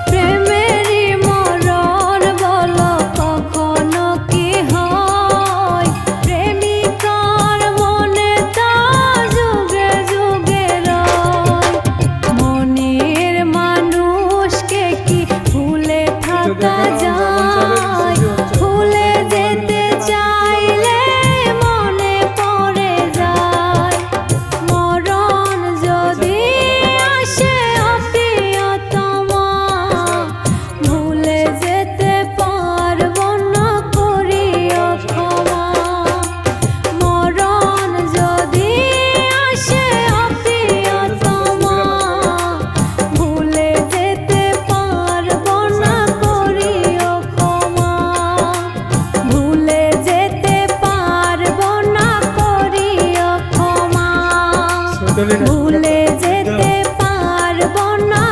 প্রেমেরই মরণ বলো কখনো কি হয়? প্রেমিকার মনে তা যুগে যুগে রয়। মনের মানুষকে কি ভুলে থাকা যায়? ভুলে যেতে চাইলে মনে পড়ে যায়। মরণ যদি আসে অপ্রিয়তমা, ভুলে যেতে পারবো না, করিও ক্ষমা। মরণ যদি আসে অপ্রিয়তমা, ভুলে যেতে পারবো না, করিও ক্ষমা। ভুলে যেতে পারবো না, করিও ক্ষমা। ভুলে যেতে পারবো না।